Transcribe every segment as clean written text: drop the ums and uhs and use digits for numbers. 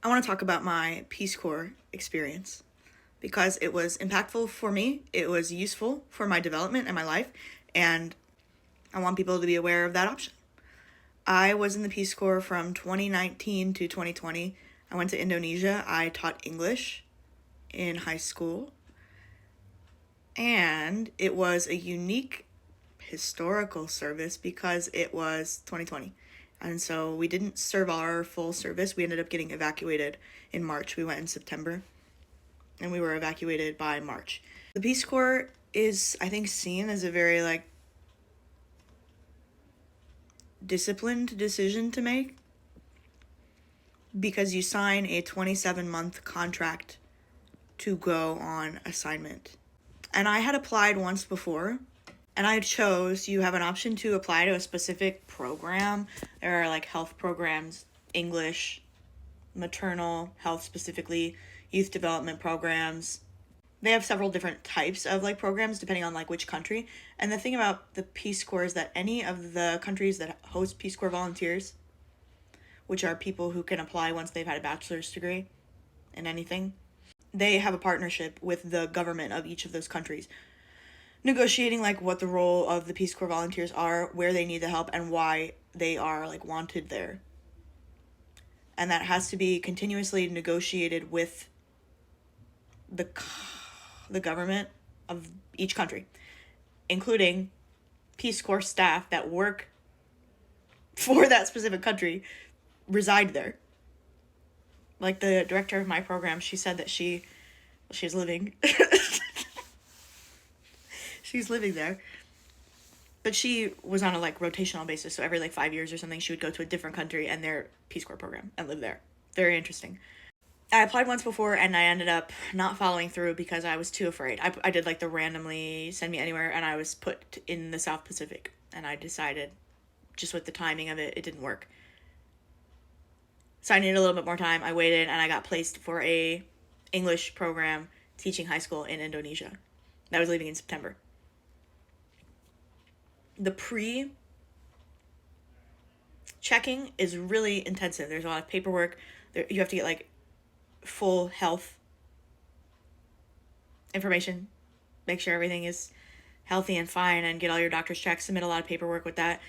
I want to talk about my Peace Corps experience because it was impactful for me, it was useful for my development and my life, and I want people to be aware of that option. I was in the Peace Corps from 2019 to 2020. I went to Indonesia. I taught English in high school, and it was a unique historical service because it was 2020. And so we didn't serve our full service. We ended up getting evacuated in March. We went in September and we were evacuated by March. The Peace Corps is, I think, seen as a very disciplined decision to make because you sign a 27-month contract to go on assignment. And I had applied once before, and I chose, you have an option to apply to a specific program. There are health programs, English, maternal health specifically, youth development programs. They have several different types of programs depending on which country. And the thing about the Peace Corps is that any of the countries that host Peace Corps volunteers, which are people who can apply once they've had a bachelor's degree in anything, they have a partnership with the government of each of those countries, negotiating what the role of the Peace Corps volunteers are, where they need the help, and why they are wanted there. And that has to be continuously negotiated with the government of each country, including Peace Corps staff that work for that specific country reside there. The director of my program, she said that she's living she's living there, but she was on a rotational basis, so every 5 years or something she would go to a different country and their Peace Corps program and live there. Very interesting. I applied once before and I ended up not following through because I was too afraid. I did the randomly send me anywhere, and I was put in the South Pacific, and I decided just with the timing of it didn't work. So I needed a little bit more time. I waited and I got placed for a English program teaching high school in Indonesia. That was leaving in September. The pre-checking is really intensive. There's a lot of paperwork. You have to get full health information, make sure everything is healthy and fine, and get all your doctor's checks, submit a lot of paperwork with that,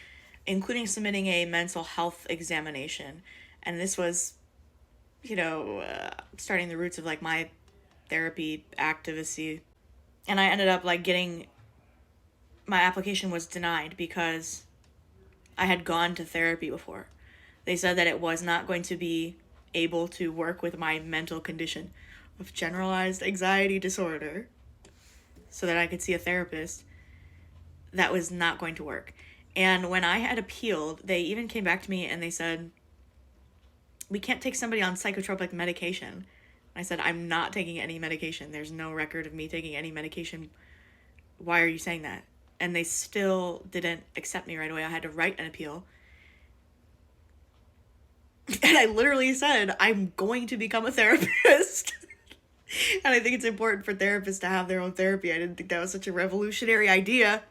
including submitting a mental health examination. And this was, starting the roots of my therapy activacy. And I ended up getting, my application was denied because I had gone to therapy before. They said that it was not going to be able to work with my mental condition of generalized anxiety disorder so that I could see a therapist. That was not going to work. And when I had appealed, they even came back to me and they said, we can't take somebody on psychotropic medication. I said, I'm not taking any medication. There's no record of me taking any medication. Why are you saying that? And they still didn't accept me right away. I had to write an appeal. And I literally said, I'm going to become a therapist. And I think it's important for therapists to have their own therapy. I didn't think that was such a revolutionary idea.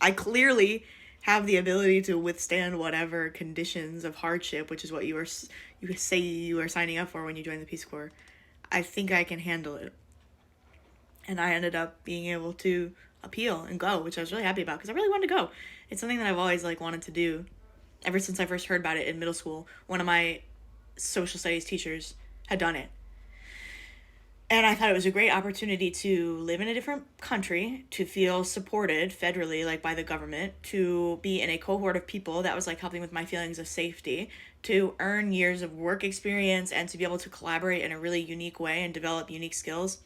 I clearly have the ability to withstand whatever conditions of hardship, which is what you say you are signing up for when you join the Peace Corps. I think I can handle it. And I ended up being able to appeal and go, which I was really happy about because I really wanted to go. It's something that I've always wanted to do ever since I first heard about it in middle school. One of my social studies teachers had done it. And I thought it was a great opportunity to live in a different country, to feel supported federally, by the government, to be in a cohort of people that was helping with my feelings of safety, to earn years of work experience, and to be able to collaborate in a really unique way and develop unique skills.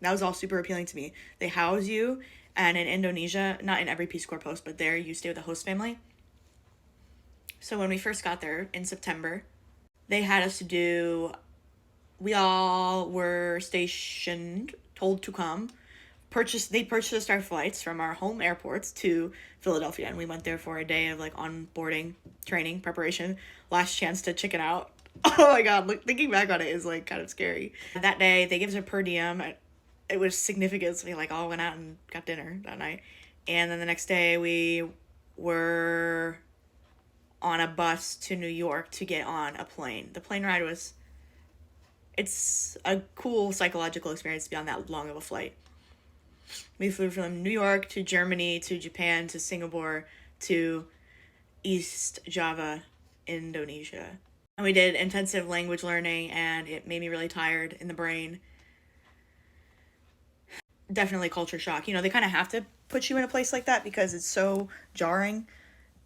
That was all super appealing to me. They house you, and in Indonesia, not in every Peace Corps post, but there you stay with a host family. So when we first got there in September, they had us to do, we all were stationed, told to come, they purchased our flights from our home airports to Philadelphia, and we went there for a day of onboarding, training, preparation, last chance to chicken out. Oh my god, thinking back on it is kind of scary. That day, they gave us a per diem. It was significant, so we all went out and got dinner that night. And then the next day, we were on a bus to New York to get on a plane. The plane ride was It's a cool psychological experience to be on that long of a flight. We flew from New York to Germany to Japan to Singapore to East Java, Indonesia. And we did intensive language learning, and it made me really tired in the brain. Definitely culture shock. You know, they kind of have to put you in a place like that because it's so jarring.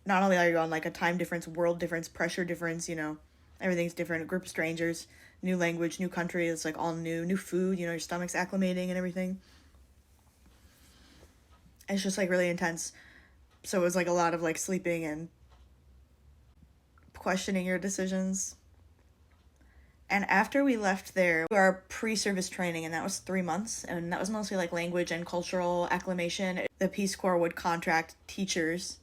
Not only are you on like a time difference, world difference, pressure difference, you know, everything's different. A group of strangers, new language, new country. It's like all new, new food. You know, your stomach's acclimating and everything. It's just like really intense. So it was like a lot of like sleeping and questioning your decisions. And after we left there, our pre-service training, and that was 3 months, and that was mostly like language and cultural acclimation. The Peace Corps would contract teachers,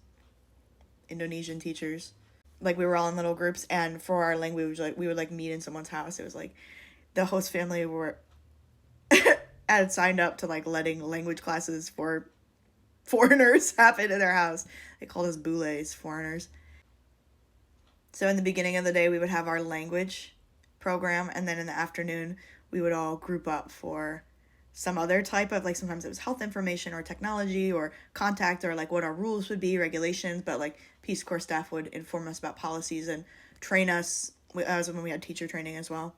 Indonesian teachers. Like we were all in little groups, and for our language, like we would like meet in someone's house. It was like the host family were had signed up to like letting language classes for foreigners happen in their house. They called us bules, foreigners. So in the beginning of the day, we would have our language program, and then in the afternoon, we would all group up for some other type of, like, sometimes it was health information or technology or contact or like what our rules would be, regulations, but like Peace Corps staff would inform us about policies and train us. That was when we had teacher training as well.